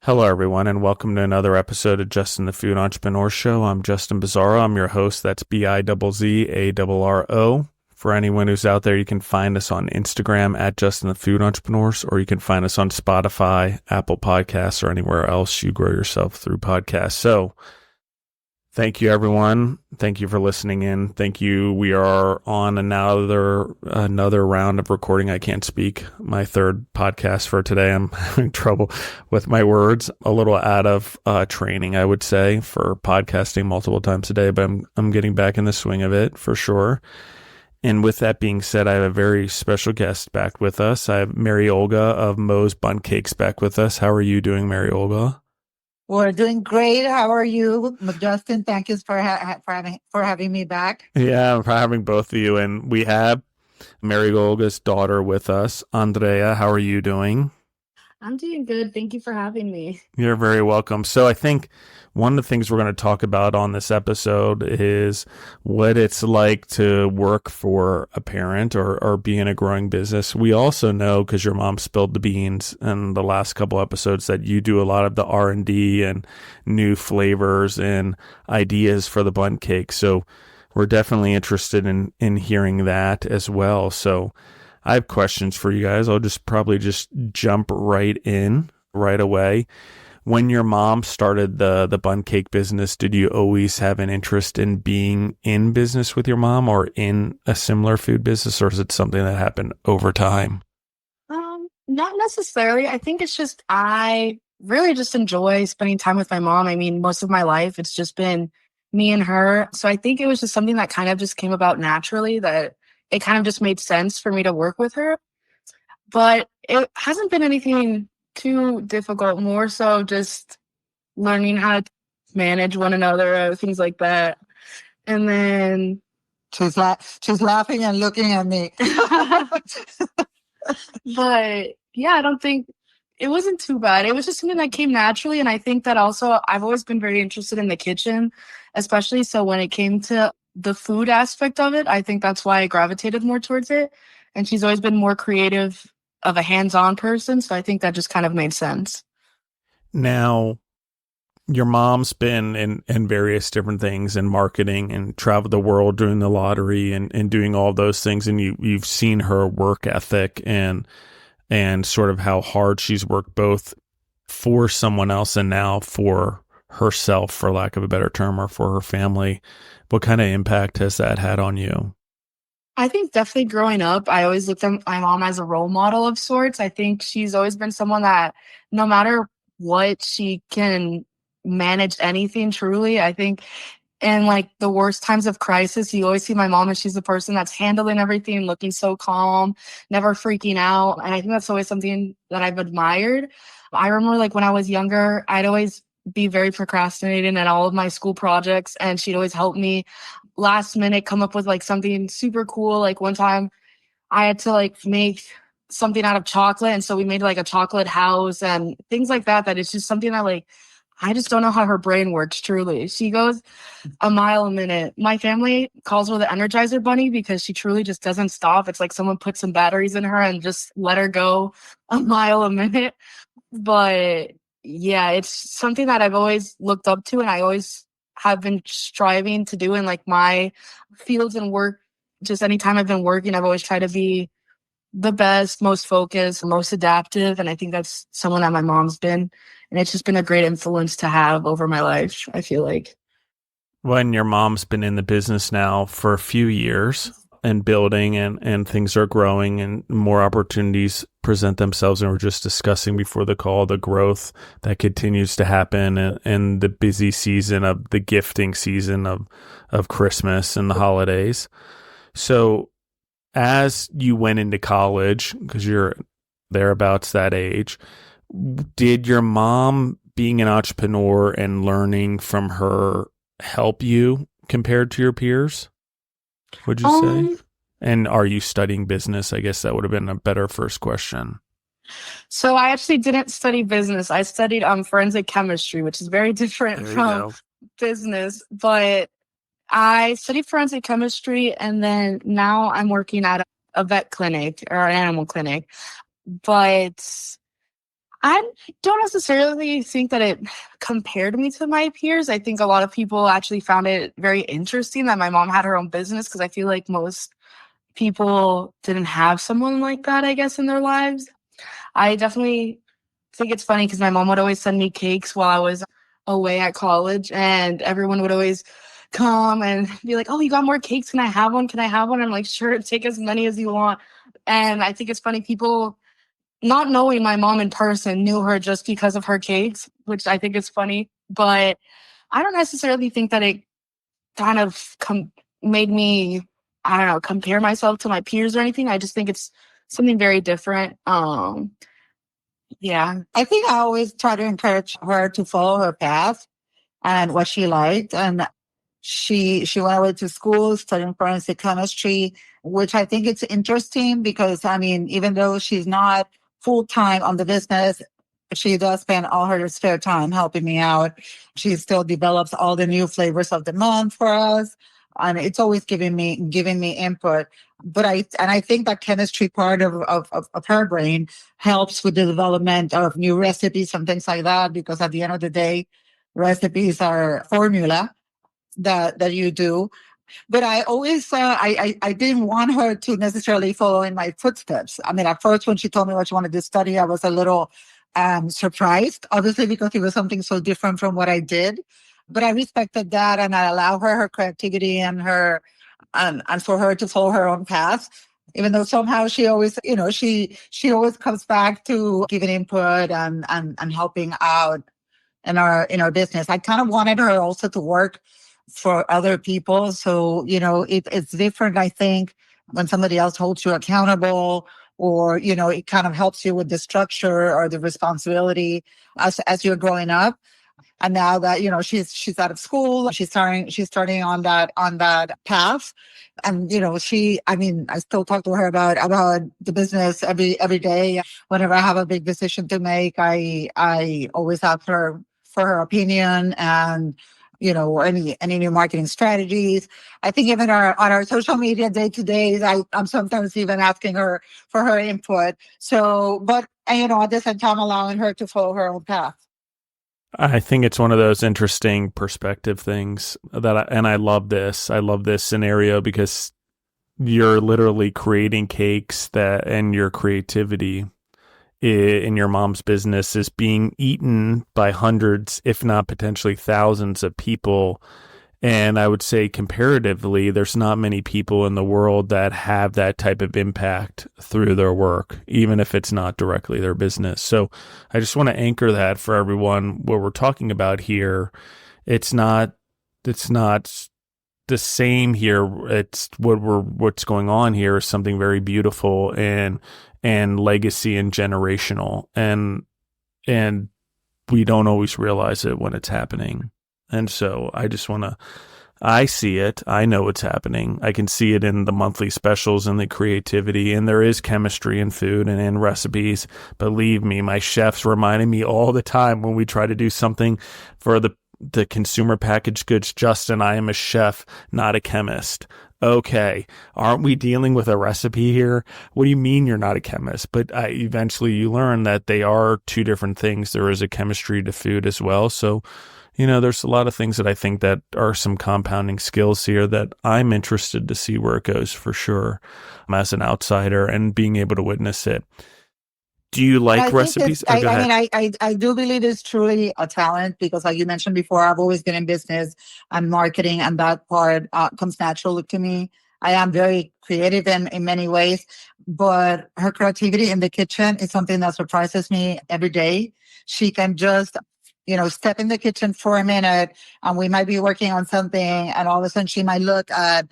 Hello, everyone, and welcome to another episode of Justin the Food Entrepreneur Show. I'm Justin Bizarro. I'm your host. That's Bizzarro. For anyone who's out there, you can find us on Instagram at Justin the Food Entrepreneurs, or you can find us on Spotify, Apple Podcasts, or anywhere else you grow yourself through podcasts. So, thank you, everyone. Thank you for listening in. Thank you. We are on another round of recording. I can't speak. My third podcast for today. I'm having trouble with my words. A little out of training, I would say, for podcasting multiple times a day, but I'm getting back in the swing of it for sure. And with that being said, I have a very special guest back with us. I have Mariolga of Mo's Bundt Cakes back with us. How are you doing, Mariolga? We're doing great. How are you, Justin? Thank you for having me back. Yeah, for having both of you. And we have Mariolga's daughter with us, Andrea. How are you doing? I'm doing good. Thank you for having me. You're very welcome. So I think one of the things we're going to talk about on this episode is what it's like to work for a parent or be in a growing business. We also know, because your mom spilled the beans in the last couple episodes, that you do a lot of the R&D and new flavors and ideas for the Bundt cake. So we're definitely interested in hearing that as well. So I have questions for you guys. I'll probably jump right in right away. When your mom started the Bundt cake business, did you always have an interest in being in business with your mom or in a similar food business, or is it something that happened over time? Not necessarily. I think it's just I really just enjoy spending time with my mom. I mean, most of my life it's just been me and her. So I think it was just something that kind of just came about naturally, that it kind of just made sense for me to work with her. But it hasn't been anything too difficult, more so just learning how to manage one another, things like that. And then She's laughing and looking at me. but yeah, I don't think it wasn't too bad. It was just something that came naturally. And I think that also I've always been very interested in the kitchen, especially so when it came to the food aspect of it. I think that's why I gravitated more towards it. And she's always been more creative of a hands-on person. So I think that just kind of made sense. Now, your mom's been in various different things in marketing and traveled the world doing the lottery and doing all those things. And you've seen her work ethic and sort of how hard she's worked both for someone else and now for herself, for lack of a better term, or for her family. What kind of impact has that had on you? I think definitely growing up, I always looked at my mom as a role model of sorts. I think she's always been someone that no matter what, she can manage anything truly. I think in like the worst times of crisis, you always see my mom and she's the person that's handling everything, looking so calm, never freaking out. And I think that's always something that I've admired. I remember like when I was younger, I'd always be very procrastinating at all of my school projects, and she'd always help me last minute come up with like something super cool. Like one time I had to like make something out of chocolate, and so we made like a chocolate house and things like that. That it's just something that like I just don't know how her brain works, truly. She goes a mile a minute. My family calls her the Energizer Bunny because she truly just doesn't stop. It's like someone put some batteries in her and just let her go a mile a minute. But yeah, it's something that I've always looked up to, and I always have been striving to do in like my fields and work. Just anytime I've been working, I've always tried to be the best, most focused, most adaptive. And I think that's someone that my mom's been. And it's just been a great influence to have over my life, I feel like. When your mom's been in the business now for a few years and building and things are growing and more opportunities present themselves, and we're just discussing before the call the growth that continues to happen and the busy season of the gifting season of Christmas and the holidays. So as you went into college, because you're thereabouts that age, did your mom being an entrepreneur and learning from her help you compared to your peers, would you say? And are you studying business? I guess that would have been a better first question. So I actually didn't study business. I studied forensic chemistry, which is very different from business. But I studied forensic chemistry, and then now I'm working at a vet clinic or an animal clinic. But I don't necessarily think that it compared me to my peers. I think a lot of people actually found it very interesting that my mom had her own business because I feel like most people didn't have someone like that, I guess, in their lives. I definitely think it's funny because my mom would always send me cakes while I was away at college, and everyone would always come and be like, "Oh, you got more cakes? Can I have one? Can I have one?" I'm like, "Sure, take as many as you want." And I think it's funny people not knowing my mom in person knew her just because of her cakes, which I think is funny. But I don't necessarily think that it kind of made me, I don't know, compare myself to my peers or anything. I just think it's something very different. Yeah. I think I always try to encourage her to follow her path and what she liked. And she went away to school studying forensic chemistry, which I think it's interesting because I mean, even though she's not full time on the business, she does spend all her spare time helping me out. She still develops all the new flavors of the month for us. And it's always giving me input. But I think that chemistry part of her brain helps with the development of new recipes and things like that, because at the end of the day, recipes are formula that you do. But I always I didn't want her to necessarily follow in my footsteps. I mean, at first when she told me what she wanted to study, I was a little surprised, obviously because it was something so different from what I did. But I respected that, and I allow her creativity and her and for her to follow her own path. Even though somehow she always, she always comes back to giving input and helping out in our business. I kind of wanted her also to work for other people. So, it's different, I think, when somebody else holds you accountable, or, it kind of helps you with the structure or the responsibility as you're growing up. And now that, she's out of school, she's starting on that path. And, I mean, I still talk to her about the business every day. Whenever I have a big decision to make, I always ask her for her opinion, and, any new marketing strategies. I think even on our social media day to day, I'm sometimes even asking her for her input. So, but, at the same time, allowing her to follow her own path. I think it's one of those interesting perspective things and I love this. I love this scenario because you're literally creating cakes and your creativity in your mom's business is being eaten by hundreds, if not potentially thousands of people. And I would say comparatively, there's not many people in the world that have that type of impact through their work, even if it's not directly their business. So I just want to anchor that for everyone. What we're talking about here, it's not the same here. It's what's going on here is something very beautiful and legacy and generational. And we don't always realize it when it's happening. And so I see it. I know it's happening. I can see it in the monthly specials and the creativity, and there is chemistry in food and in recipes. Believe me, my chefs reminding me all the time when we try to do something for the consumer packaged goods. Justin, I am a chef, not a chemist. Okay, aren't we dealing with a recipe here? What do you mean you're not a chemist? But eventually you learn that they are two different things. There is a chemistry to food as well. So, there's a lot of things that I think that are some compounding skills here that I'm interested to see where it goes for sure as an outsider and being able to witness it. Do you like recipes? I mean, I do believe it's truly a talent because, like you mentioned before, I've always been in business and marketing, and that part comes natural to me. I am very creative in many ways, but her creativity in the kitchen is something that surprises me every day. She can just, step in the kitchen for a minute, and we might be working on something, and all of a sudden she might look at,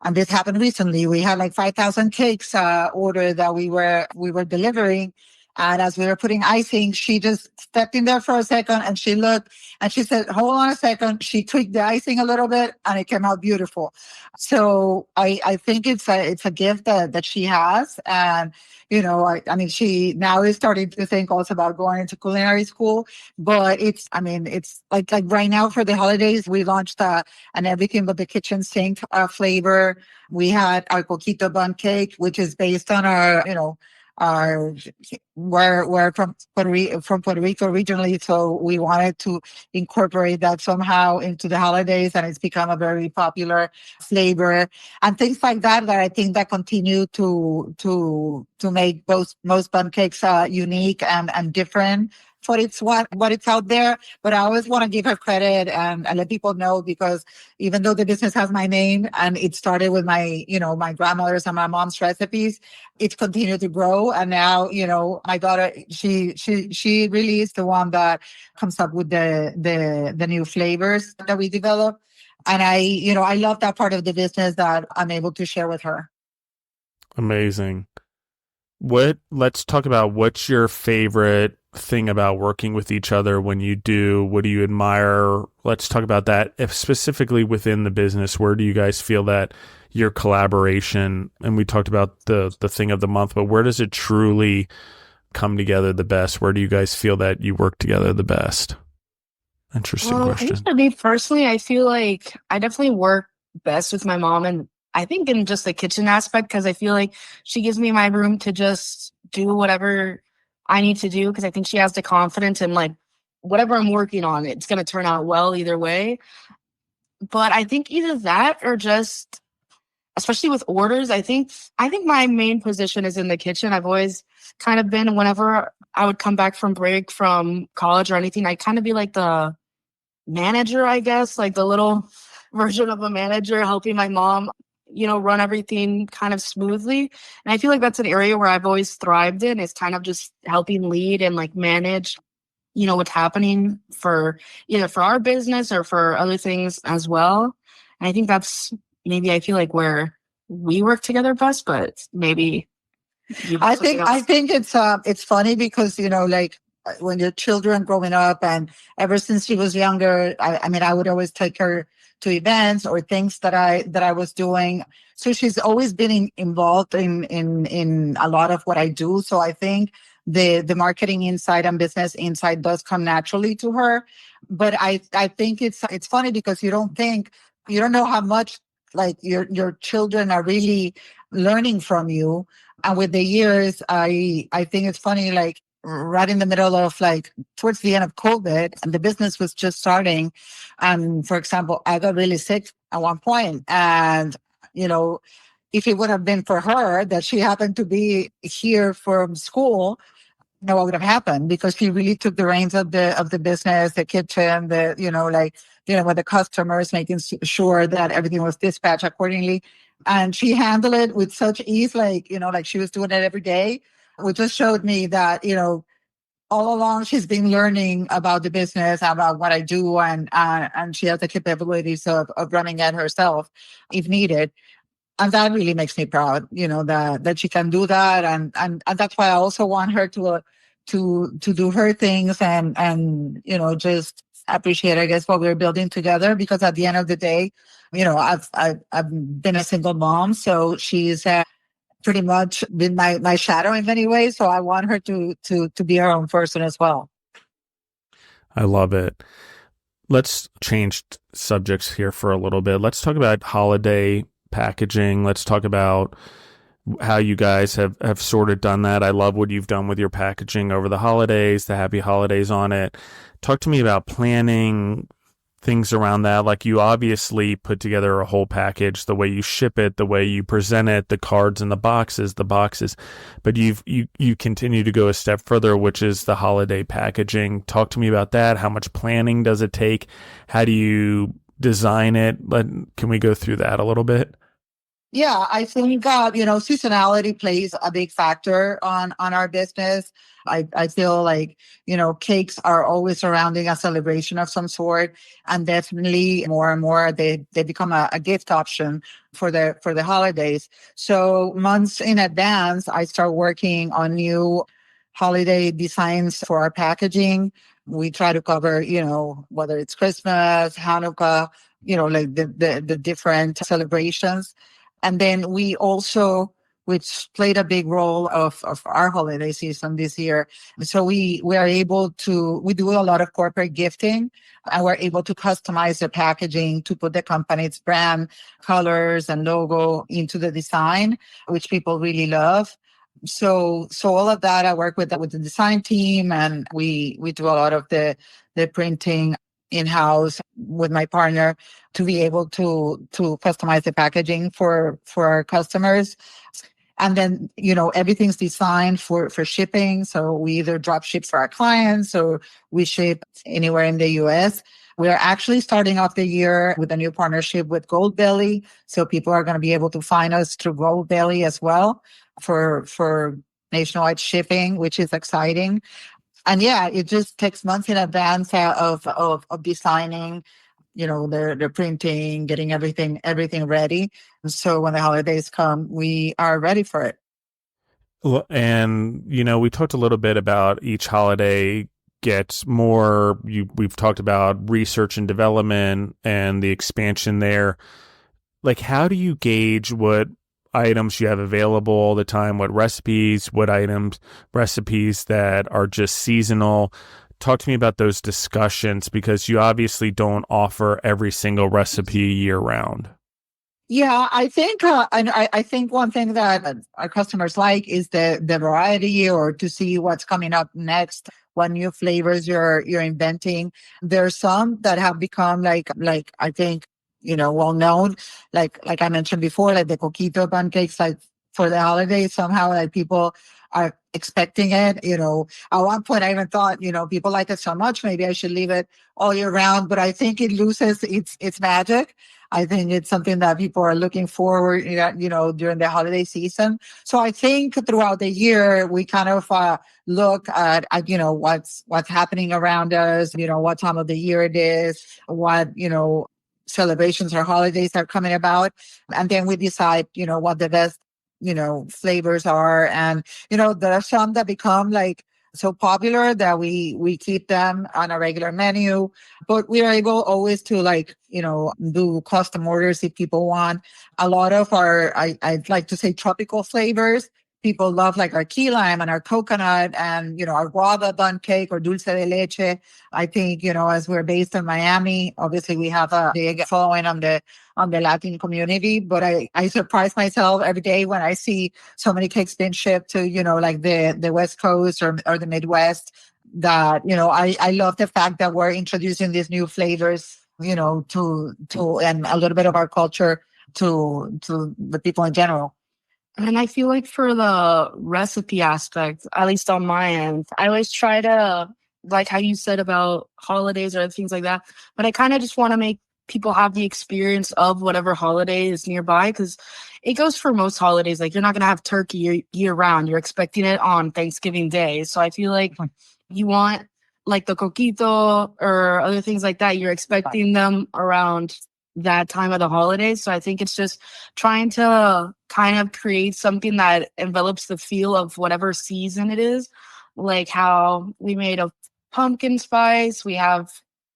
and this happened recently. We had like 5,000 cakes ordered that we were delivering. And as we were putting icing, she just stepped in there for a second, and she looked and she said, "Hold on a second." She tweaked the icing a little bit, and it came out beautiful. So I think it's a gift that she has. And, I mean, she now is starting to think also about going into culinary school, but it's like right now for the holidays, we launched an everything but the kitchen sink flavor. We had our coquito bun cake, which is based on our, are we're from Puerto Rico originally, so we wanted to incorporate that somehow into the holidays, and it's become a very popular flavor and things like that. That I think that continue to make most Bundt cakes unique and different for what it's out there. But I always want to give her credit and let people know, because even though the business has my name and it started with my grandmother's and my mom's recipes, it's continued to grow. And now, my daughter, she really is the one that comes up with the new flavors that we develop. And I love that part of the business that I'm able to share with her. Amazing. Let's talk about what's your favorite thing about working with each other when you do. What do you admire? Let's talk about that. If specifically within the business, where do you guys feel that your collaboration, and we talked about the thing of the month, but where does it truly come together the best? Where do you guys feel that you work together the best? Interesting question. I think for me personally, I feel like I definitely work best with my mom, and I think in just the kitchen aspect, because I feel like she gives me my room to just do whatever I need to do, because I think she has the confidence and like whatever I'm working on, it's going to turn out well either way. But I think either that or just, especially with orders, I think my main position is in the kitchen. I've always kind of been, whenever I would come back from break from college or anything, I'd kind of be like the manager, I guess, like the little version of a manager, helping my mom run everything kind of smoothly. And I feel like that's an area where I've always thrived in, is kind of just helping lead and like manage, what's happening for either for our business or for other things as well. And I think that's maybe, I feel like, where we work together best, but maybe I think it's funny because, like when your children growing up, and ever since she was younger, I mean, I would always take her to events or things that I was doing. So she's always been involved in a lot of what I do. So I think the marketing inside and business inside does come naturally to her. But I think it's funny because you don't know how much like your children are really learning from you. And with the years, I think it's funny, like right in the middle of like towards the end of COVID, and the business was just starting. And for example, I got really sick at one point, and if it would have been for her that she happened to be here from school, what would have happened, because she really took the reins of the business, the kitchen, with the customers, making sure that everything was dispatched accordingly. And she handled it with such ease, like she was doing it every day, which just showed me that, all along she's been learning about the business, about what I do, and she has the capabilities of running it herself if needed. And that really makes me proud, that she can do that. And that's why I also want her to do her things and just appreciate, I guess, what we're building together. Because at the end of the day, I've been a single mom, so she's pretty much been my shadow in many ways. So I want her to be her own person as well. I love it. Let's change subjects here for a little bit. Let's talk about holiday packaging. Let's talk about how you guys have sort of done that. I love what you've done with your packaging over the holidays, the happy holidays on it. Talk to me about planning things around that. Like, you obviously put together a whole package, the way you ship it, the way you present it, the cards and the boxes, but you continue to go a step further, which is the holiday packaging. Talk to me about that. How much planning does it take? How do you design it? Can we go through that a little bit? Yeah, I think, seasonality plays a big factor on our business. I feel like, cakes are always surrounding a celebration of some sort. And definitely more and more, they become a gift option for the holidays. So months in advance, I start working on new holiday designs for our packaging. We try to cover, whether it's Christmas, Hanukkah, like the different celebrations. And then we also, which played a big role of our holiday season this year. So we do a lot of corporate gifting, and we're able to customize the packaging to put the company's brand, colors, and logo into the design, which people really love. So all of that, I work with the design team, and we do a lot of the printing in-house with my partner to be able to customize the packaging for our customers. And then, everything's designed for shipping. So we either drop ship for our clients or we ship anywhere in the US. We are actually starting off the year with a new partnership with Goldbelly. So people are going to be able to find us through Goldbelly as well for nationwide shipping, which is exciting. And yeah, it just takes months in advance of designing, the printing, getting everything ready. So when the holidays come, we are ready for it. Well, and, we talked a little bit about each holiday gets more, we've talked about research and development and the expansion there. Like, how do you gauge what items you have available all the time, what recipes that are just seasonal? Talk to me about those discussions, because you obviously don't offer every single recipe year round. Yeah, I think, I think one thing that our customers like is the variety, or to see what's coming up next, what new flavors you're inventing. There's some that have become like I think, well known, like I mentioned before, like the coquito pancakes, like for the holidays, somehow like people are expecting it. At one point I even thought, people like it so much, maybe I should leave it all year round, but I think it loses its magic. I think it's something that people are looking forward, during the holiday season. So I think throughout the year, we kind of look at what's happening around us, what time of the year it is, what, celebrations or holidays are coming about. And then we decide, what the best, flavors are. And, there are some that become like so popular that we keep them on a regular menu, but we are able always to do custom orders if people want. A lot of our, I'd like to say, tropical flavors. People love like our key lime and our coconut and, our guava Bundt cake or dulce de leche. I think, as we're based in Miami, obviously we have a big following on the Latin community, but I surprise myself every day when I see so many cakes being shipped to, like the West Coast or the Midwest, that, I love the fact that we're introducing these new flavors, to and a little bit of our culture to the people in general. And I feel like for the recipe aspect, at least on my end, I always try to, like how you said about holidays or things like that, but I kind of just want to make people have the experience of whatever holiday is nearby, because it goes for most holidays. Like, you're not going to have turkey year round. You're expecting it on Thanksgiving Day. So I feel like you want like the coquito or other things like that. You're expecting them around that time of the holidays. So I think it's just trying to kind of create something that envelops the feel of whatever season it is. Like how we made a pumpkin spice.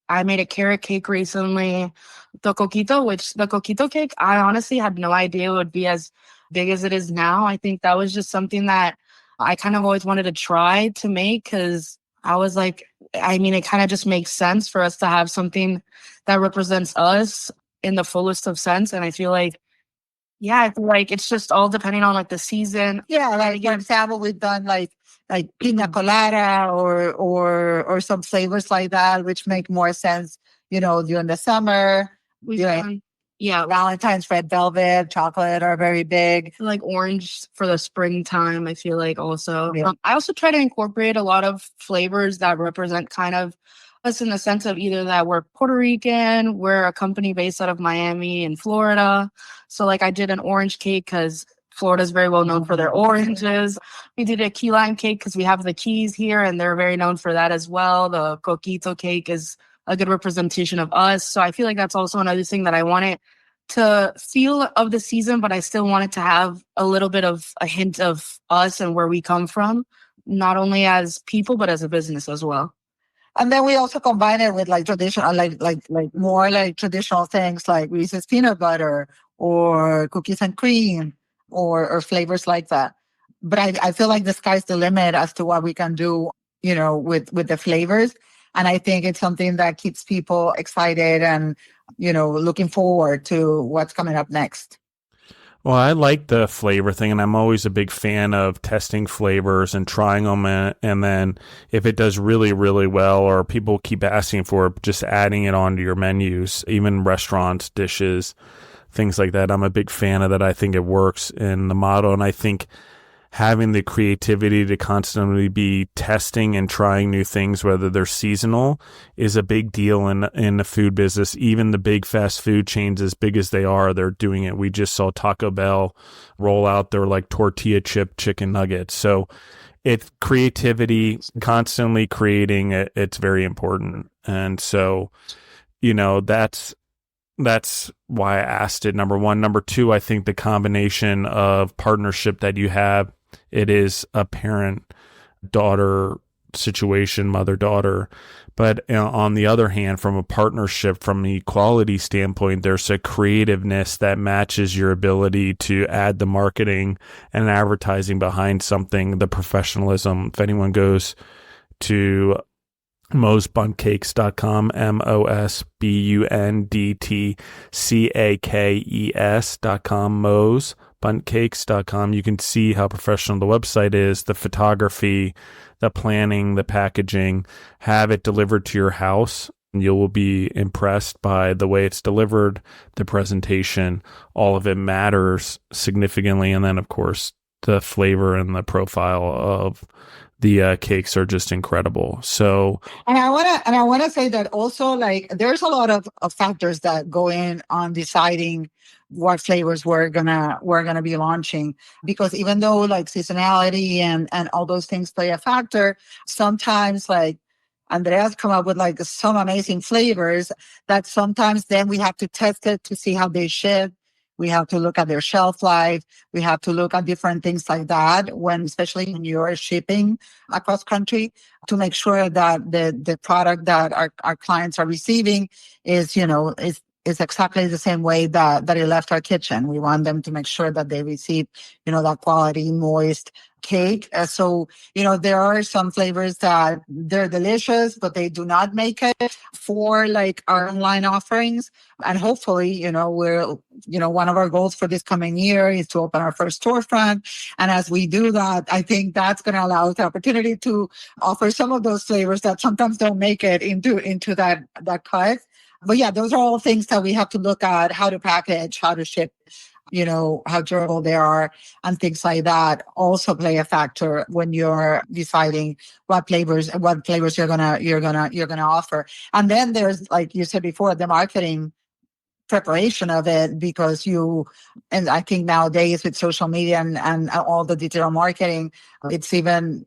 I made a carrot cake recently. The coquito cake, I honestly had no idea it would be as big as it is now. I think that was just something that I kind of always wanted to try to make, because I was like, it kind of just makes sense for us to have something that represents us in the fullest of sense. And I feel like it's just all depending on like the season. Yeah, like for example, we've done like pina colada or some flavors like that, which make more sense, during the summer. Valentine's red velvet, chocolate are very big. Like orange for the springtime, I feel like also. Yeah. I also try to incorporate a lot of flavors that represent kind of us, in the sense of either that we're Puerto Rican, we're a company based out of Miami and Florida. So like I did an orange cake because Florida is very well known for their oranges. We did a key lime cake because we have the keys here and they're very known for that as well. The coquito cake is a good representation of us. So I feel like that's also another thing that I wanted to feel of the season, but I still wanted to have a little bit of a hint of us and where we come from, not only as people, but as a business as well. And then we also combine it with like traditional, like more like traditional things like Reese's peanut butter or cookies and cream or flavors like that. But I feel like the sky's the limit as to what we can do, with the flavors. And I think it's something that keeps people excited and, looking forward to what's coming up next. Well, I like the flavor thing, and I'm always a big fan of testing flavors and trying them. And then if it does really, really well, or people keep asking for it, just adding it onto your menus, even restaurants, dishes, things like that. I'm a big fan of that. I think it works in the model. And I think having the creativity to constantly be testing and trying new things, whether they're seasonal, is a big deal in the food business. Even the big fast food chains, as big as they are, they're doing it. We just saw Taco Bell roll out their like tortilla chip chicken nuggets. So it's creativity, constantly creating it. It's very important. And so, that's why I asked it, number one. Number two, I think the combination of partnership that you have, it is a parent-daughter situation, mother-daughter. But on the other hand, from a partnership, from an equality standpoint, there's a creativeness that matches your ability to add the marketing and advertising behind something, the professionalism. If anyone goes to mosbundtcakes.com, MOSBUNDTCAKES.com, mosbundtcakes.com. You can see how professional the website is, the photography, the planning, the packaging. Have it delivered to your house. You will be impressed by the way it's delivered, the presentation. All of it matters significantly. And then, of course, the flavor and the profile of the cakes are just incredible. So, and I wanna say that also, like, there's a lot of factors that go in on deciding what flavors we're gonna be launching, because even though like seasonality and all those things play a factor, sometimes like Andrea's come up with like some amazing flavors that sometimes then we have to test it to see how they ship. We have to look at their shelf life. We have to look at different things like that especially when you're shipping across country, to make sure that the product that our clients are receiving is, is exactly the same way that it left our kitchen. We want them to make sure that they receive, that quality, moist cake. So, there are some flavors that they're delicious, but they do not make it for like our online offerings. And hopefully, one of our goals for this coming year is to open our first storefront. And as we do that, I think that's going to allow us the opportunity to offer some of those flavors that sometimes don't make it into that cut. But yeah, those are all things that we have to look at: how to package, how to ship, how durable they are, and things like that also play a factor when you're deciding what flavors you're gonna offer. And then there's, like you said before, the marketing preparation of it, because and I think nowadays with social media and all the digital marketing, it's even,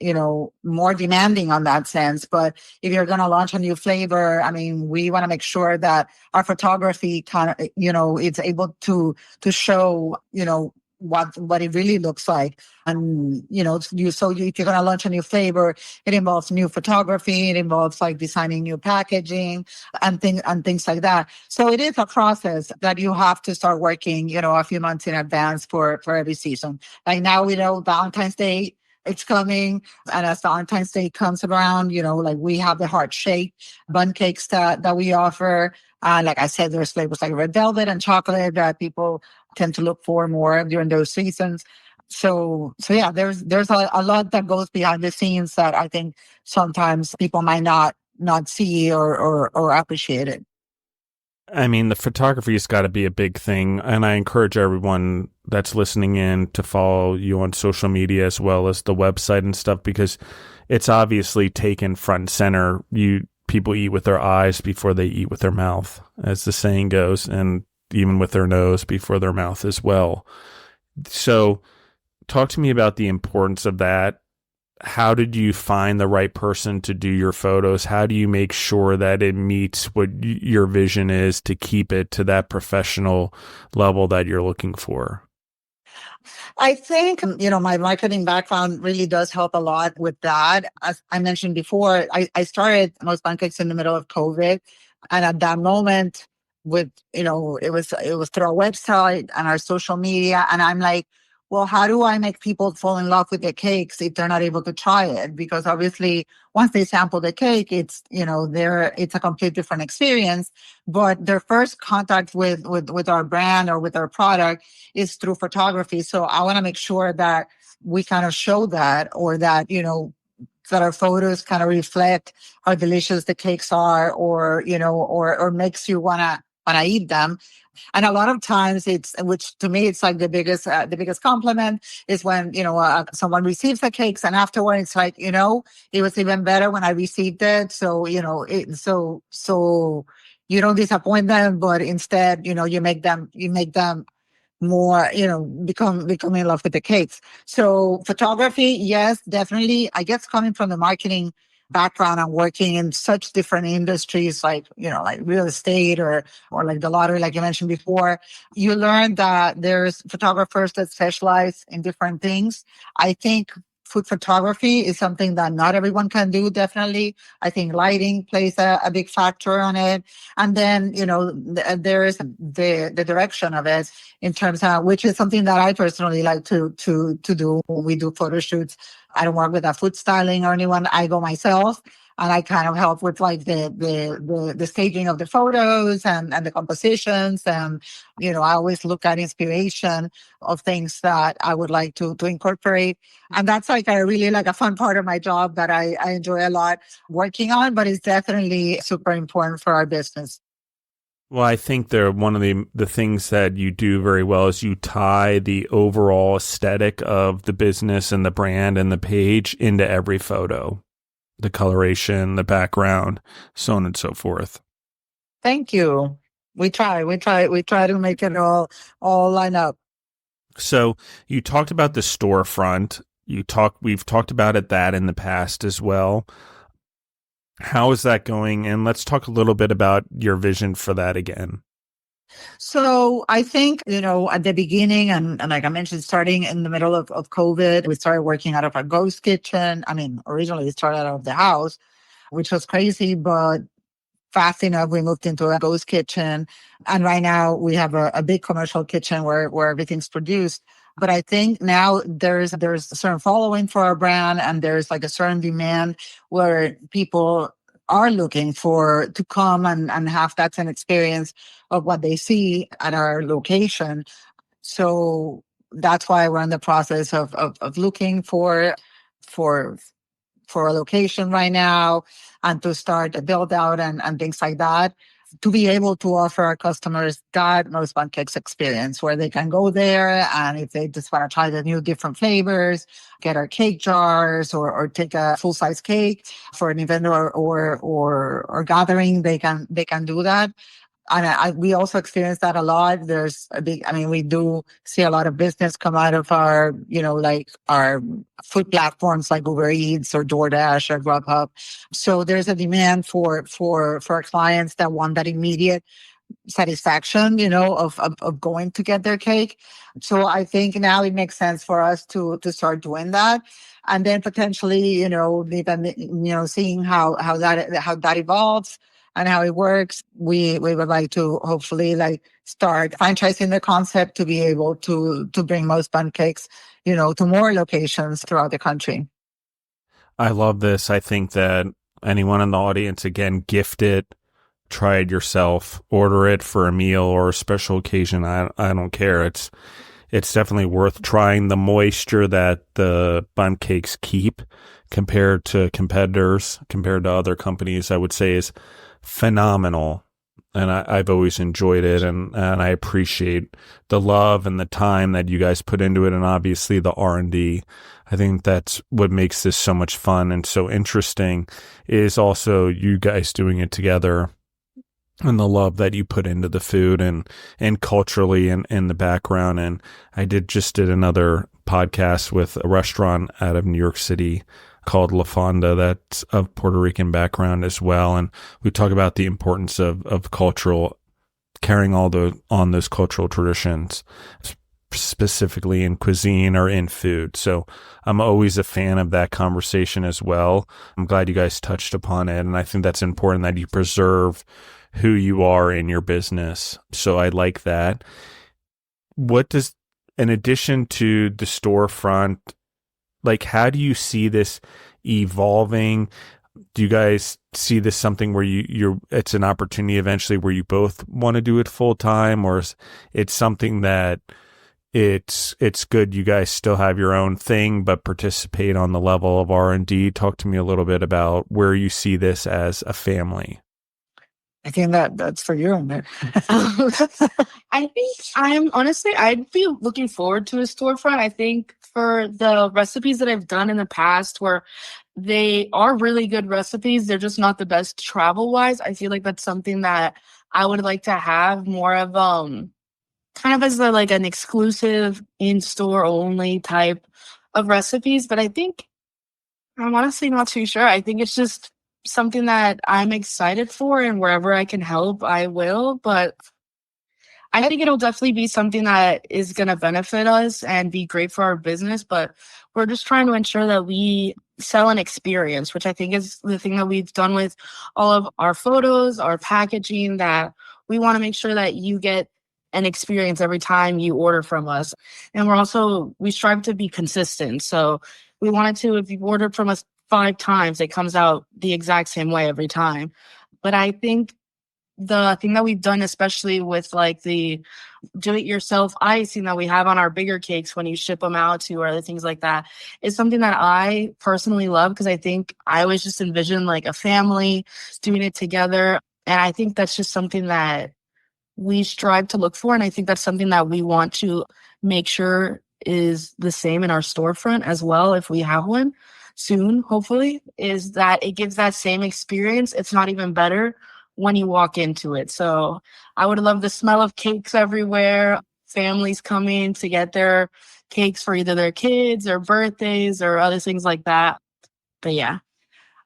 more demanding on that sense. But if you're going to launch a new flavor, I mean, we want to make sure that our photography kind of, it's able to show, what it really looks like. And, if you're going to launch a new flavor, it involves new photography, it involves like designing new packaging and things like that. So it is a process that you have to start working, a few months in advance for every season. Like now we know Valentine's Day, it's coming. And as Valentine's Day comes around, like we have the heart shape bun cakes that we offer. Like I said, there's flavors like red velvet and chocolate that people tend to look for more during those seasons. So yeah, there's a lot that goes behind the scenes that I think sometimes people might not see or appreciate it. I mean, the photography has got to be a big thing. And I encourage everyone that's listening in to follow you on social media as well as the website and stuff, because it's obviously taken front and center. People eat with their eyes before they eat with their mouth, as the saying goes, and even with their nose before their mouth as well. So talk to me about the importance of that. How did you find the right person to do your photos? How do you make sure that it meets what your vision is to keep it to that professional level that you're looking for? I think, my marketing background really does help a lot with that. As I mentioned before, I started Most Pancakes in the middle of COVID. And at that moment, it was through our website and our social media. And I'm like, well, how do I make people fall in love with the cakes if they're not able to try it? Because obviously, once they sample the cake, it's, it's a complete different experience. But their first contact with our brand or with our product is through photography. So I want to make sure that we kind of show that, or that, that our photos kind of reflect how delicious the cakes are, or, or makes you wanna eat them. And a lot of times which to me, it's like the biggest compliment is when, someone receives the cakes, and afterward it's like, it was even better when I received it. So, so you don't disappoint them, but instead, you make them more, become in love with the cakes. So photography, yes, definitely. I guess coming from the marketing background and working in such different industries, like, like real estate, or like the lottery, like you mentioned before, you learn that there's photographers that specialize in different things. I think food photography is something that not everyone can do, definitely. I think lighting plays a big factor on it. And then, there is the direction of it, in terms of, which is something that I personally like to do when we do photo shoots. I don't work with a food styling or anyone. I go myself, and I kind of help with like the staging of the photos and the compositions. And, I always look at inspiration of things that I would like to incorporate. And that's like a really like a fun part of my job that I enjoy a lot working on, but it's definitely super important for our business. Well, I think one of the things that you do very well is you tie the overall aesthetic of the business and the brand and the page into every photo, the coloration, the background, so on and so forth. Thank you. We try to make it all line up. So you talked about the storefront. We've talked about that in the past as well. How is that going? And let's talk a little bit about your vision for that again. So I think, at the beginning, and like I mentioned, starting in the middle of COVID, we started working out of our ghost kitchen. I mean, originally we started out of the house, which was crazy, but fast enough, we moved into a ghost kitchen. And right now we have a big commercial kitchen where everything's produced. But I think now there's a certain following for our brand, and there's like a certain demand where people are looking to come and have that same experience of what they see at our location. So that's why we're in the process of looking for a location right now, and to start a build out and things like that, to be able to offer our customers that most Bundt Cakes experience, where they can go there, and if they just want to try the new different flavors, get our cake jars, or take a full size cake for an event or gathering, they can do that. And we also experience that a lot. We do see a lot of business come out of our, like our food platforms like Uber Eats or DoorDash or Grubhub. So there's a demand for our clients that want that immediate satisfaction, of going to get their cake. So I think now it makes sense for us to start doing that. And then potentially, even, seeing how that evolves and how it works. We would like to hopefully like start franchising the concept to be able to bring most Bundt Cakes, to more locations throughout the country. I love this. I think that anyone in the audience, again, gift it, try it yourself, order it for a meal or a special occasion. I don't care. It's definitely worth trying. The moisture that the Bundt Cakes keep compared to competitors, compared to other companies, I would say is phenomenal. And I've always enjoyed it, and I appreciate the love and the time that you guys put into it, and obviously the R&D. I think that's what makes this so much fun and so interesting, is also you guys doing it together, and the love that you put into the food and culturally and in the background. And I just did another podcast with a restaurant out of New York City called La Fonda that's of Puerto Rican background as well. And we talk about the importance of cultural, carrying on those cultural traditions, specifically in cuisine or in food. So I'm always a fan of that conversation as well. I'm glad you guys touched upon it. And I think that's important, that you preserve who you are in your business. So I like that. What does in addition to the storefront, like, how do you see this evolving? Do you guys see this something where it's an opportunity eventually where you both want to do it full time, or is it something that it's good you guys still have your own thing but participate on the level of R&D? Talk to me a little bit about where you see this as a family. I think that's for you. I think I'd be looking forward to a storefront. I think for the recipes that I've done in the past where they are really good recipes, they're just not the best travel wise. I feel like that's something that I would like to have more of, kind of as like an exclusive in-store only type of recipes. But I think I'm honestly not too sure. I think it's just something that I'm excited for, and wherever I can help, I will. But I think it'll definitely be something that is going to benefit us and be great for our business. But we're just trying to ensure that we sell an experience, which I think is the thing that we've done with all of our photos, our packaging, that we want to make sure that you get an experience every time you order from us. And we strive to be consistent. So we wanted to, if you've ordered from us 5 times, it comes out the exact same way every time. But I think the thing that we've done, especially with like the do-it-yourself icing that we have on our bigger cakes when you ship them out to, or other things like that, is something that I personally love, because I think I always just envision like a family doing it together. And I think that's just something that we strive to look for. And I think that's something that we want to make sure is the same in our storefront as well, if we have one soon, hopefully, is that it gives that same experience. It's not even better when you walk into it. So I would love the smell of cakes everywhere, families coming to get their cakes for either their kids or birthdays or other things like that. But yeah.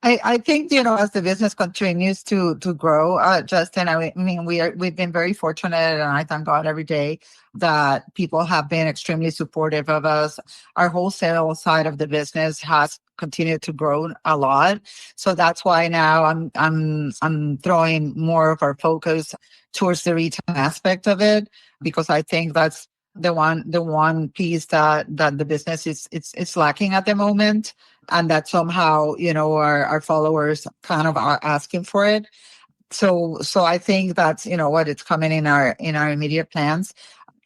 I think, as the business continues to grow, Justin, I mean, we've been very fortunate, and I thank God every day that people have been extremely supportive of us. Our wholesale side of the business has continued to grow a lot. So that's why now I'm throwing more of our focus towards the retail aspect of it, because I think that's the one piece that the business is lacking at the moment, and that somehow our followers kind of are asking for it. So I think that's what it's coming in our immediate plans.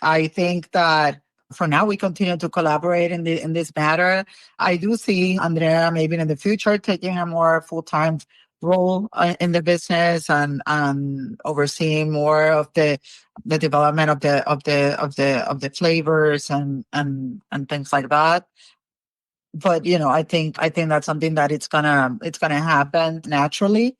I think that for now we continue to collaborate in this matter. I do see Andrea maybe in the future taking a more full-time role in the business and overseeing more of the development of the flavors and things like that. But I think that's something that it's gonna happen naturally,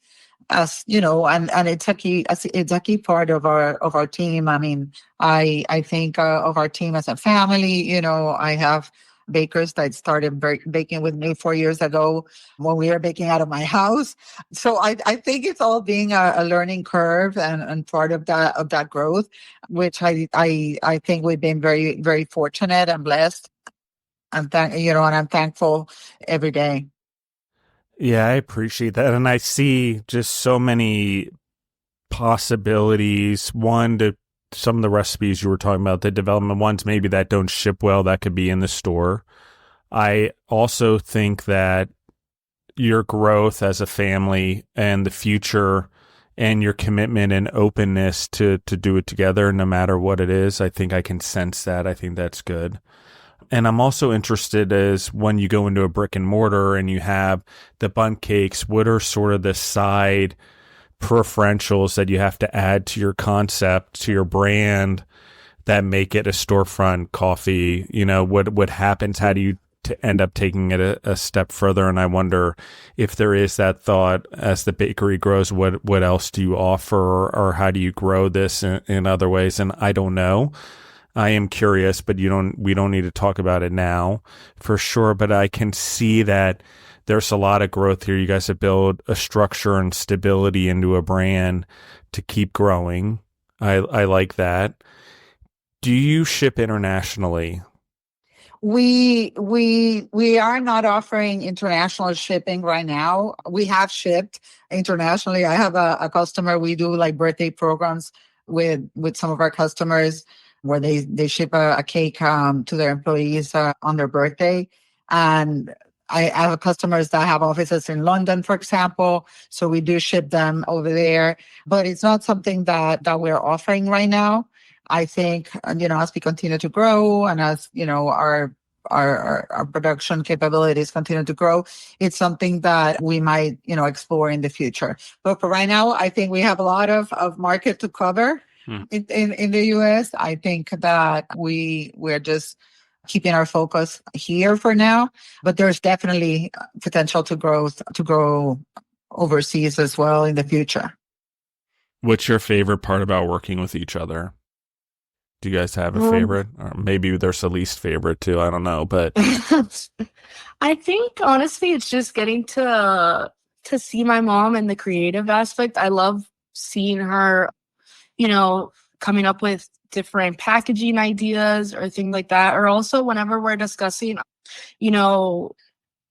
as and it's a key part of our team. I mean, I think of our team as a family. I have bakers that started baking with me 4 years ago when we were baking out of my house. So I think it's all being a learning curve and part of that growth, which I think we've been very, very fortunate and blessed. And I'm thankful every day. Yeah, I appreciate that. And I see just so many possibilities. One, to some of the recipes you were talking about, the development ones maybe that don't ship well, that could be in the store. I also think that your growth as a family and the future and your commitment and openness to do it together, no matter what it is, I think I can sense that. I think that's good. And I'm also interested as when you go into a brick and mortar and you have the Bundt cakes, what are sort of the side preferentials that you have to add to your concept, to your brand, that make it a storefront coffee? What happens? How do you end up taking it a step further? And I wonder if there is that thought as the bakery grows, what else do you offer, or how do you grow this in other ways? And I don't know. I am curious, but we don't need to talk about it now for sure. But I can see that there's a lot of growth here. You guys have built a structure and stability into a brand to keep growing. I like that. Do you ship internationally? We are not offering international shipping right now. We have shipped internationally. I have a customer. We do like birthday programs with some of our customers. where they ship a cake to their employees on their birthday. And I have customers that have offices in London, for example. So we do ship them over there, but it's not something that we're offering right now. I think, as we continue to grow and as, our production capabilities continue to grow, it's something that we might, explore in the future. But for right now, I think we have a lot of market to cover in the US. I think that we're just keeping our focus here for now, but there's definitely potential to grow overseas as well in the future. What's your favorite part about working with each other? Do you guys have a favorite? Or maybe there's a least favorite too. I don't know, but I think honestly, it's just getting to see my mom in the creative aspect. I love seeing her, coming up with different packaging ideas or things like that. Or also whenever we're discussing,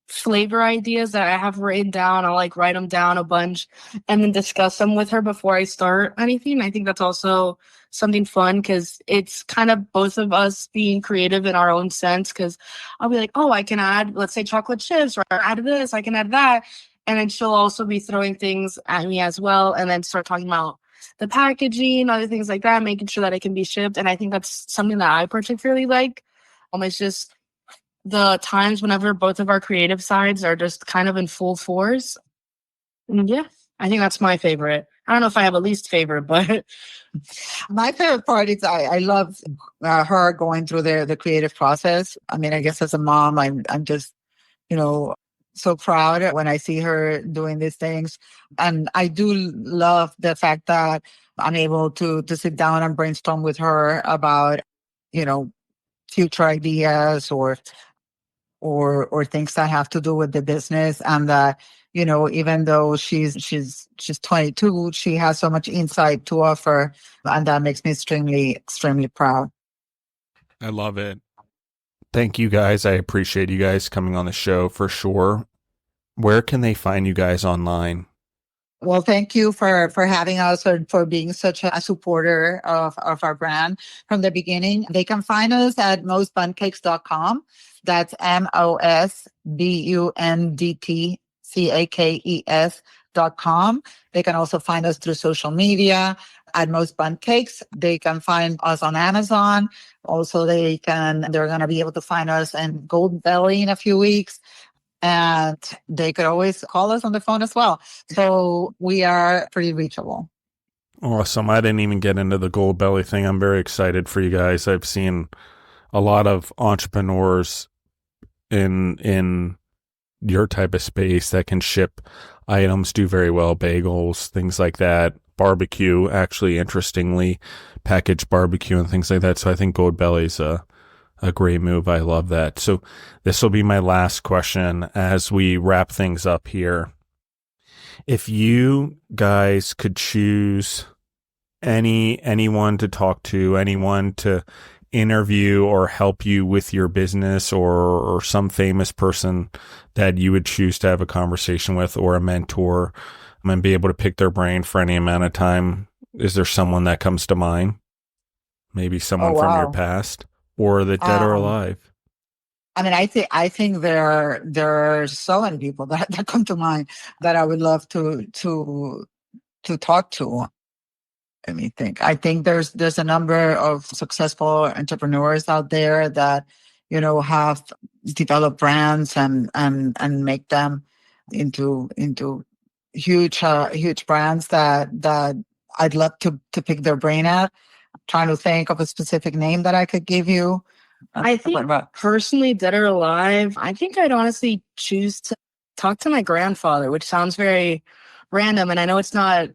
flavor ideas that I have written down, I'll write them down a bunch and then discuss them with her before I start anything. I think that's also something fun because it's kind of both of us being creative in our own sense, because I'll be like, oh, I can add, let's say, chocolate chips, or add this, I can add that. And then she'll also be throwing things at me as well, and then start talking about the packaging, other things like that, making sure that it can be shipped. And I think that's something that I particularly like. It's just the times whenever both of our creative sides are just kind of in full force. And yeah, I think that's my favorite. I don't know if I have a least favorite, but my favorite part is I love her going through the creative process. I mean, I guess as a mom, I'm just, so proud when I see her doing these things. And I do love the fact that I'm able to sit down and brainstorm with her about, future ideas or things that have to do with the business. And that, even though she's 22, she has so much insight to offer, and that makes me extremely, extremely proud. I love it. Thank you guys. I appreciate you guys coming on the show for sure. Where can they find you guys online? Well, thank you for having us and for being such a supporter of our brand from the beginning. They can find us at mostbundtcakes.com. That's MOSBUNDTCAKES.com. They can also find us through social media at Most Bundt Cakes. They can find us on Amazon. Also, they're going to be able to find us in Gold Belly in a few weeks. And they could always call us on the phone as well. So we are pretty reachable. Awesome. I didn't even get into the Gold Belly thing. I'm very excited for you guys. I've seen a lot of entrepreneurs in your type of space that can ship items, do very well, bagels, things like that, barbecue, actually, interestingly, packaged barbecue and things like that. So I think Gold Belly's a great move. I love that. So this will be my last question as we wrap things up here. If you guys could choose anyone to talk to, anyone to interview or help you with your business, or some famous person that you would choose to have a conversation with, or a mentor, and be able to pick their brain for any amount of time, is there someone that comes to mind? Maybe someone from your past, or the dead or alive? I mean, I think there are so many people that come to mind that I would love to talk to. Let me think. I think there's a number of successful entrepreneurs out there that, have developed brands and make them into huge brands that I'd love to pick their brain at. I'm trying to think of a specific name that I could give you. I think personally, dead or alive, I think I'd honestly choose to talk to my grandfather, which sounds very random. And I know it's not,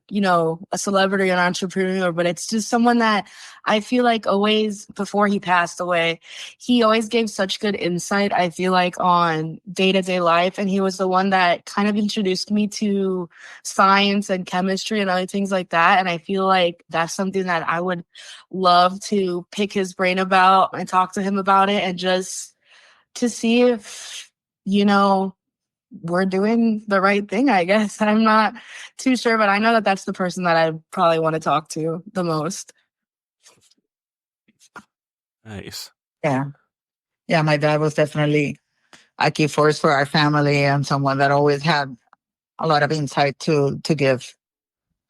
a celebrity or an entrepreneur, but it's just someone that I feel like always, before he passed away, he always gave such good insight, I feel like, on day-to-day life. And he was the one that kind of introduced me to science and chemistry and other things like that. And I feel like that's something that I would love to pick his brain about and talk to him about it, and just to see if, we're doing the right thing, I guess. I'm not too sure, but I know that that's the person that I probably want to talk to the most. Nice. Yeah. Yeah. My dad was definitely a key force for our family and someone that always had a lot of insight to give.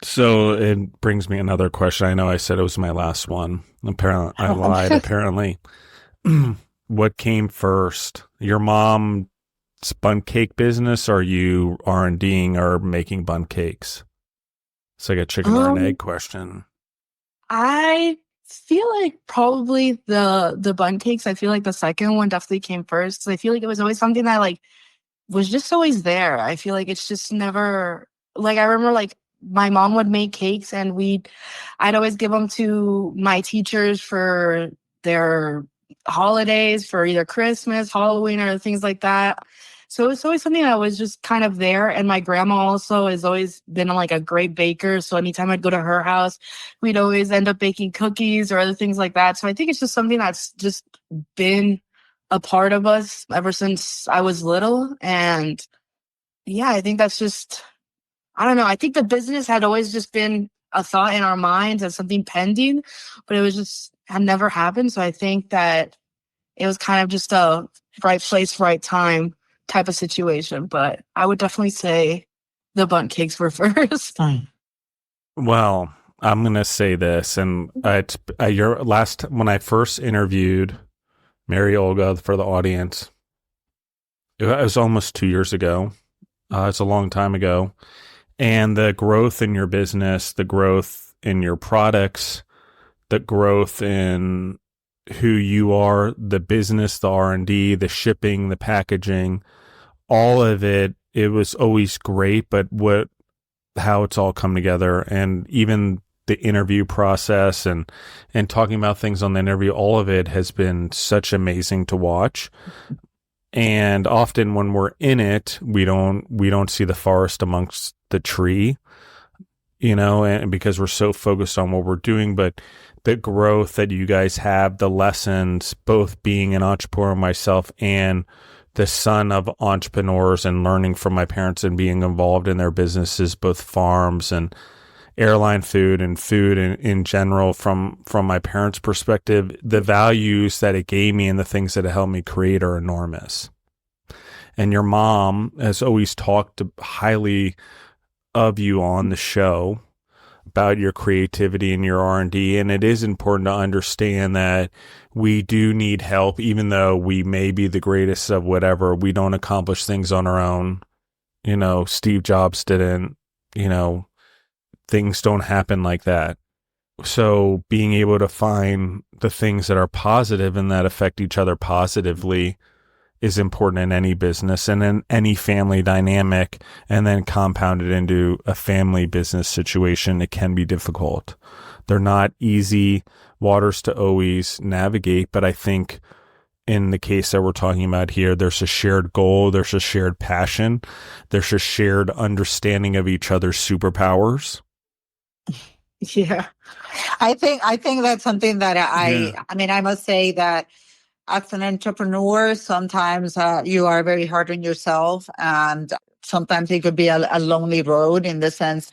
So it brings me another question. I know I said it was my last one. Apparently, I lied. Apparently, what came first? Your mom's Bundt cake business, or you R&Ding or making Bundt cakes? It's like a chicken or an egg question. I feel like probably the Bundt cakes. I feel like the second one definitely came first. 'Cause I feel like it was always something that like was just always there. I feel like it's just never like I remember like my mom would make cakes and I'd always give them to my teachers for their holidays, for either Christmas, Halloween, or things like that. So it's always something that was just kind of there. And my grandma also has always been like a great baker. So anytime I'd go to her house, we'd always end up baking cookies or other things like that. So I think it's just something that's just been a part of us ever since I was little. And yeah, I think that's just, I don't know. I think the business had always just been a thought in our minds as something pending, but it was just had never happened. So I think that it was kind of just a right place, right time type of situation. But I would definitely say the Bundt cakes were first. Well, I'm going to say this, and when I first interviewed Mariolga for the audience, it was almost 2 years ago. It's a long time ago. And the growth in your business, the growth in your products, the growth in who you are, the business, the R&D, the shipping, the packaging, all of it, it was always great, but how it's all come together, and even the interview process and talking about things on the interview, all of it has been such amazing to watch. And often when we're in it, we don't see the forest amongst the tree, and because we're so focused on what we're doing. But the growth that you guys have, the lessons, both being an entrepreneur myself and the son of entrepreneurs, and learning from my parents and being involved in their businesses, both farms and airline food and food in general, from my parents' perspective, the values that it gave me and the things that it helped me create are enormous. And your mom has always talked highly of you on the show about your creativity and your R&D. And it is important to understand that we do need help, even though we may be the greatest of whatever. We don't accomplish things on our own. Steve Jobs didn't, things don't happen like that. So being able to find the things that are positive and that affect each other positively is important in any business and in any family dynamic, and then compounded into a family business situation. It can be difficult. They're not easy waters to always navigate, but I think in the case that we're talking about here, there's a shared goal, there's a shared passion, there's a shared understanding of each other's superpowers. Yeah. I think that's something that I must say that as an entrepreneur, sometimes you are very hard on yourself, and sometimes it could be a lonely road, in the sense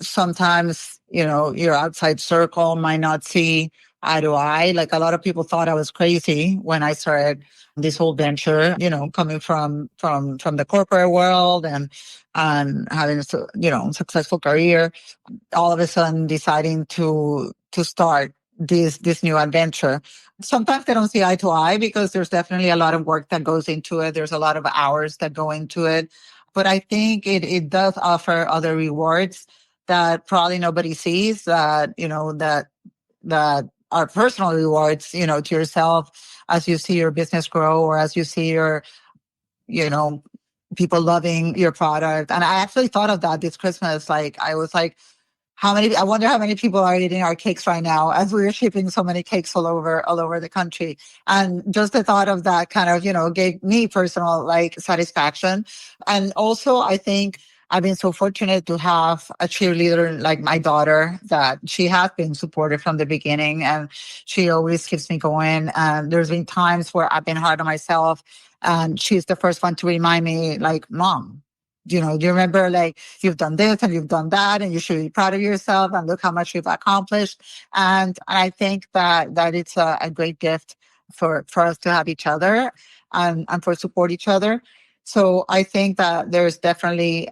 sometimes, your outside circle might not see eye to eye. Like, a lot of people thought I was crazy when I started this whole venture, coming from the corporate world and having a successful career, all of a sudden deciding to start this new adventure. Sometimes they don't see eye to eye, because there's definitely a lot of work that goes into it. There's a lot of hours that go into it. But I think it does offer other rewards that probably nobody sees, that are personal rewards, to yourself, as you see your business grow, or as you see your, people loving your product. And I actually thought of that this Christmas. Like, I was like, I wonder how many people are eating our cakes right now, as we were shipping so many cakes all over the country. And just the thought of that kind of, gave me personal satisfaction. And also, I think I've been so fortunate to have a cheerleader like my daughter, that she has been supportive from the beginning, and she always keeps me going. And there's been times where I've been hard on myself, and she's the first one to remind me, like, Mom, you remember like you've done this and you've done that and you should be proud of yourself and look how much you've accomplished. And I think that it's a great gift for us to have each other and for support each other. So I think that there's definitely,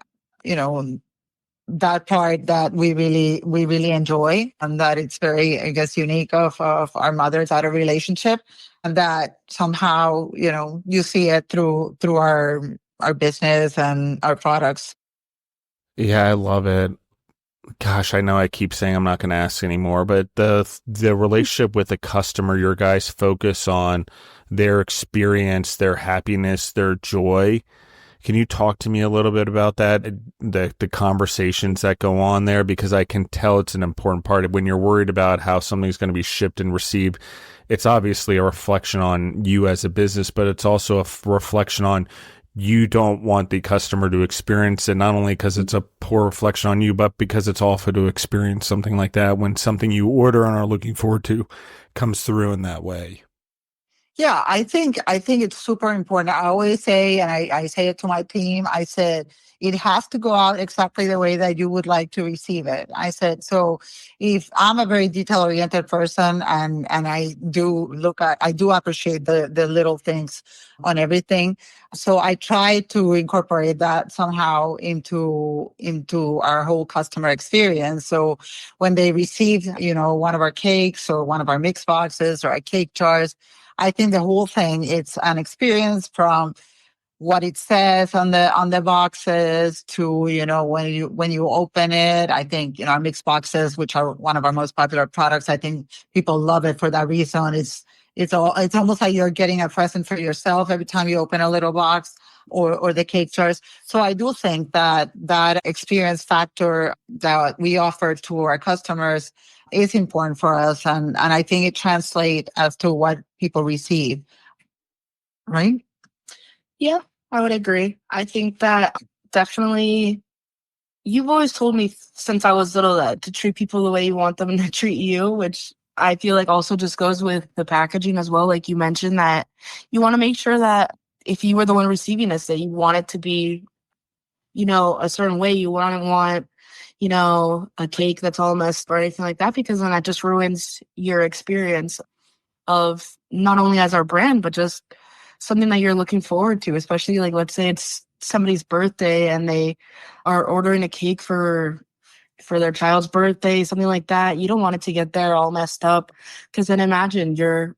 that part that we really enjoy, and that it's very, I guess, unique of our mother-daughter relationship, and that somehow, you see it through our business and our products. Yeah, I love it. Gosh, I know I keep saying I'm not going to ask anymore, but the relationship with the customer, your guys focus on their experience, their happiness, their joy. Can you talk to me a little bit about that, the conversations that go on there? Because I can tell it's an important part of when you're worried about how something's going to be shipped and received. It's obviously a reflection on you as a business, but it's also a reflection on you don't want the customer to experience it, not only because it's a poor reflection on you, but because it's awful to experience something like that when something you order and are looking forward to comes through in that way. Yeah, I think it's super important. I always say, and I say it to my team, I said, it has to go out exactly the way that you would like to receive it. I said, so if I'm a very detail oriented person and I do appreciate the little things on everything. So I try to incorporate that somehow into our whole customer experience. So when they receive, one of our cakes or one of our mix boxes or our cake jars, I think the whole thing, it's an experience from what it says on the boxes to, when you open it. I think, our mixed boxes, which are one of our most popular products, I think people love it for that reason. It's almost like you're getting a present for yourself every time you open a little box or the cake jars. So I do think that experience factor that we offer to our customers is important for us. And I think it translates as to what people receive. Right? Yeah, I would agree. I think that definitely you've always told me since I was little that to treat people the way you want them to treat you, which I feel like also just goes with the packaging as well. Like you mentioned that you want to make sure that if you were the one receiving this, that you want it to be, a certain way. You wouldn't want, a cake that's all messed or anything like that, because then that just ruins your experience of not only as our brand, but just something that you're looking forward to, especially like, let's say it's somebody's birthday and they are ordering a cake for their child's birthday, something like that. You don't want it to get there all messed up, because then imagine you're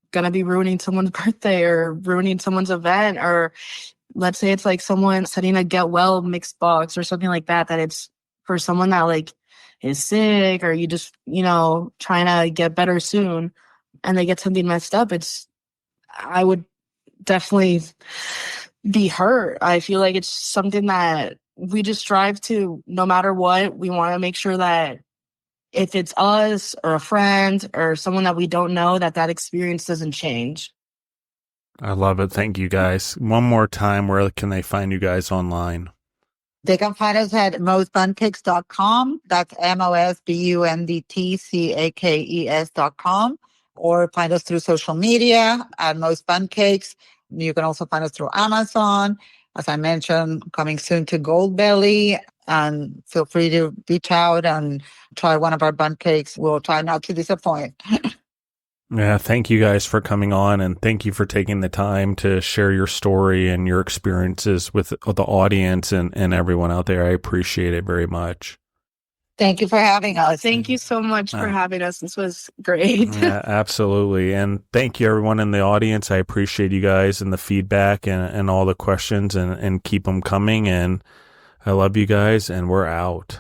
going to be ruining someone's birthday or ruining someone's event. Or let's say it's like someone setting a get well mixed box or something like that, that it's for someone that like is sick, or you just, trying to get better soon, and they get something messed up. I would definitely be hurt. I feel like it's something that we just strive to, no matter what. We want to make sure that if it's us or a friend or someone that we don't know, that experience doesn't change. I love it. Thank you guys. One more time, where can they find you guys online? They can find us at mostbundcakes.com. That's MOSBUNDTCAKES.com. Or find us through social media at Most Bundt Cakes. You can also find us through Amazon. As I mentioned, coming soon to Goldbelly. And feel free to reach out and try one of our Bundt Cakes. We'll try not to disappoint. Yeah, thank you guys for coming on, and thank you for taking the time to share your story and your experiences with the audience and everyone out there. I appreciate it very much. Thank you for having us. Thank you so much for having us. This was great. Yeah, absolutely. And thank you, everyone in the audience. I appreciate you guys and the feedback and all the questions, and keep them coming. And I love you guys, and we're out.